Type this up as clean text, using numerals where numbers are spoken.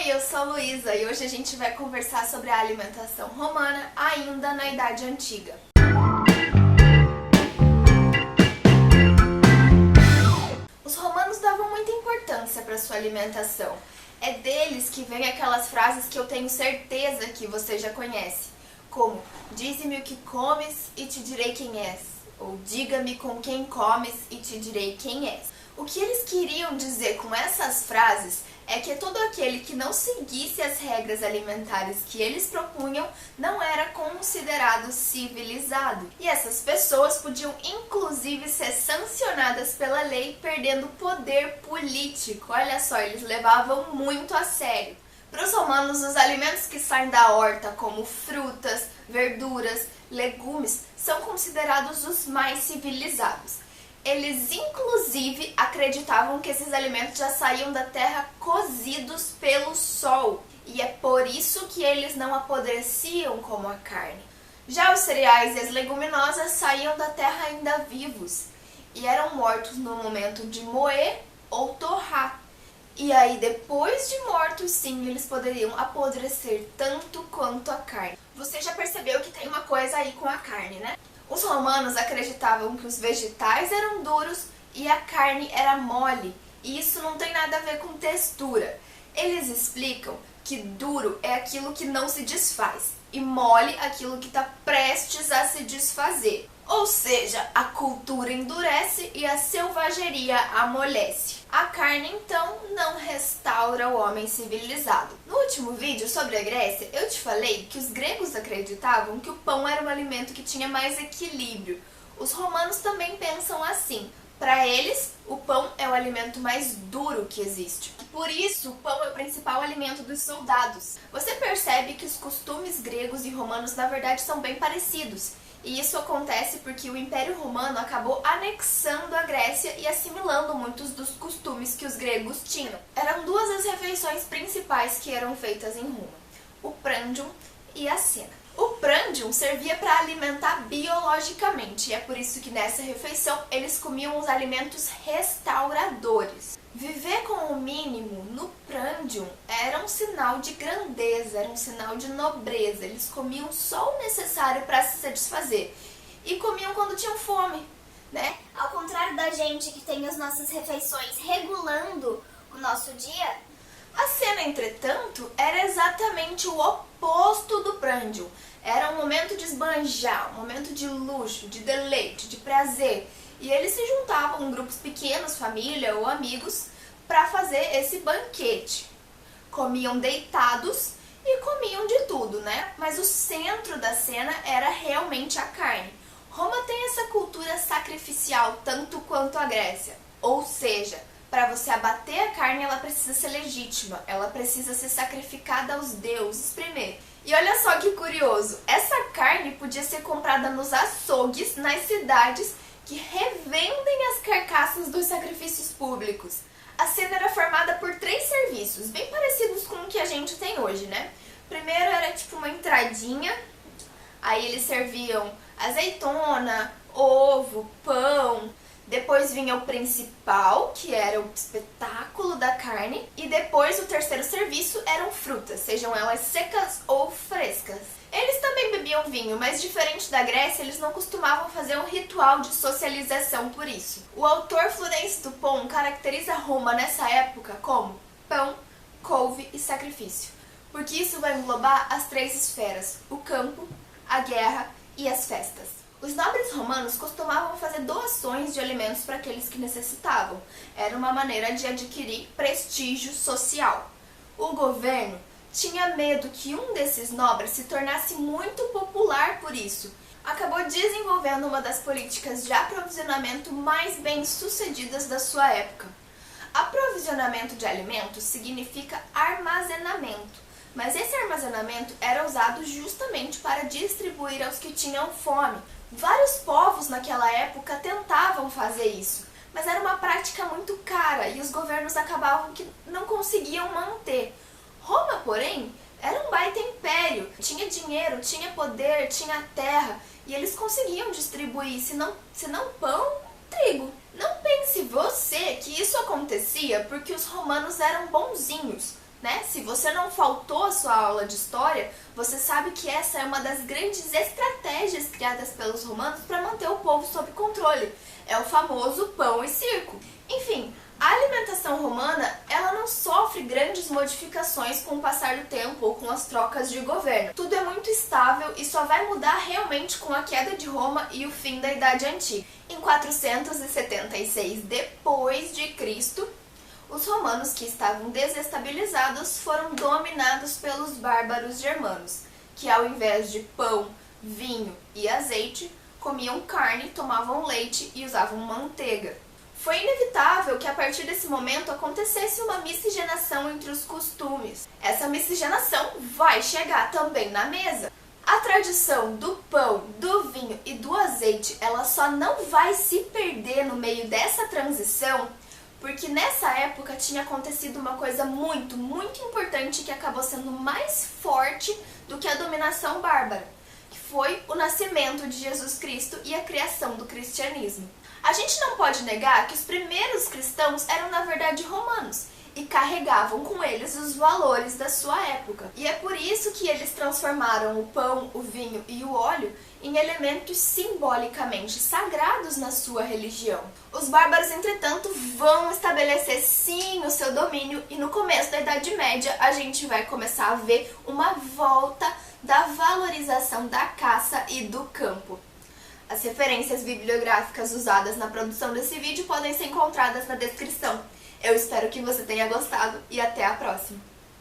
Oi, eu sou a Luísa e hoje a gente vai conversar sobre a alimentação romana ainda na Idade Antiga. Os romanos davam muita importância para sua alimentação. É deles que vem aquelas frases que eu tenho certeza que você já conhece, como dize-me o que comes e te direi quem és, ou diga-me com quem comes e te direi quem és. O que eles queriam dizer com essas frases é que todo aquele que não seguisse as regras alimentares que eles propunham não era considerado civilizado. E essas pessoas podiam inclusive ser sancionadas pela lei, perdendo poder político. Olha só, eles levavam muito a sério. Para os romanos, os alimentos que saem da horta, como frutas, verduras, legumes, são considerados os mais civilizados. Eles, inclusive, acreditavam que esses alimentos já saíam da terra cozidos pelo sol. E é por isso que eles não apodreciam como a carne. Já os cereais e as leguminosas saíam da terra ainda vivos e eram mortos no momento de moer ou torrar. E aí, depois de mortos, sim, eles poderiam apodrecer tanto quanto a carne. Você já percebeu que tem uma coisa aí com a carne, né? Os romanos acreditavam que os vegetais eram duros e a carne era mole. E isso não tem nada a ver com textura. Eles explicam que duro é aquilo que não se desfaz e mole aquilo que está prestes a se desfazer. Ou seja, a cultura endurece e a selvageria amolece. A carne, então, não restaura o homem civilizado. No último vídeo sobre a Grécia, eu te falei que os gregos acreditavam que o pão era um alimento que tinha mais equilíbrio. Os romanos também pensam assim. Para eles, o pão é o alimento mais duro que existe. Por isso, o pão é o principal alimento dos soldados. Você percebe que os costumes gregos e romanos, na verdade, são bem parecidos. E isso acontece porque o Império Romano acabou anexando a Grécia e assimilando muitos dos costumes que os gregos tinham. Eram duas as refeições principais que eram feitas em Roma: o prandium e a cena. O prandium servia para alimentar biologicamente, e é por isso que nessa refeição eles comiam os alimentos restauradores. Viver com o mínimo no prandium era um sinal de grandeza, era um sinal de nobreza. Eles comiam só o necessário para se satisfazer e comiam quando tinham fome, né? Ao contrário da gente que tem as nossas refeições regulando o nosso dia, a cena, entretanto, era exatamente o oposto do prandium. Era um momento de esbanjar, um momento de luxo, de deleite, de prazer. E eles se juntavam em grupos pequenos, família ou amigos, para fazer esse banquete. Comiam deitados e comiam de tudo, né? Mas o centro da cena era realmente a carne. Roma tem essa cultura sacrificial tanto quanto a Grécia. Ou seja, para você abater a carne, ela precisa ser legítima, ela precisa ser sacrificada aos deuses primeiro. E olha só que curioso, essa carne podia ser comprada nos açougues, nas cidades que revendem as carcaças dos sacrifícios públicos. A cena era formada por 3 serviços, bem parecidos com o que a gente tem hoje, né? Primeiro era tipo uma entradinha, aí eles serviam azeitona, ovo, pão. Depois vinha o principal, que era o espetáculo da carne. E depois o terceiro serviço eram frutas, sejam elas secas ou frescas. Eles também bebiam vinho, mas diferente da Grécia, eles não costumavam fazer um ritual de socialização por isso. O autor Florencio Dupont caracteriza Roma nessa época como pão, couve e sacrifício, porque isso vai englobar as 3 esferas: o campo, a guerra e as festas. Os nobres romanos costumavam fazer doações de alimentos para aqueles que necessitavam. Era uma maneira de adquirir prestígio social. O governo tinha medo que um desses nobres se tornasse muito popular por isso. Acabou desenvolvendo uma das políticas de aprovisionamento mais bem-sucedidas da sua época. Aprovisionamento de alimentos significa armazenamento, mas esse armazenamento era usado justamente para distribuir aos que tinham fome. Vários povos naquela época tentavam fazer isso, mas era uma prática muito cara e os governos acabavam que não conseguiam manter. Roma, porém, era um baita império, tinha dinheiro, tinha poder, tinha terra, e eles conseguiam distribuir, se não pão, trigo. Não pense você que isso acontecia porque os romanos eram bonzinhos. né? Se você não faltou a sua aula de história, você sabe que essa é uma das grandes estratégias criadas pelos romanos para manter o povo sob controle. É o famoso pão e circo. Enfim, a alimentação romana, ela não sofre grandes modificações com o passar do tempo ou com as trocas de governo. Tudo é muito estável e só vai mudar realmente com a queda de Roma e o fim da Idade Antiga. Em 476 depois de Cristo, os romanos que estavam desestabilizados foram dominados pelos bárbaros germanos, que ao invés de pão, vinho e azeite, comiam carne, tomavam leite e usavam manteiga. Foi inevitável que a partir desse momento acontecesse uma miscigenação entre os costumes. Essa miscigenação vai chegar também na mesa. A tradição do pão, do vinho e do azeite, ela só não vai se perder no meio dessa transição, porque nessa época tinha acontecido uma coisa muito importante que acabou sendo mais forte do que a dominação bárbara, que foi o nascimento de Jesus Cristo e a criação do cristianismo. A gente não pode negar que os primeiros cristãos eram na verdade romanos e carregavam com eles os valores da sua época. E é por isso que eles transformaram o pão, o vinho e o óleo em elementos simbolicamente sagrados na sua religião. Os bárbaros, entretanto, vão estabelecer sim o seu domínio e no começo da Idade Média a gente vai começar a ver uma volta da valorização da caça e do campo. As referências bibliográficas usadas na produção desse vídeo podem ser encontradas na descrição. Eu espero que você tenha gostado e até a próxima!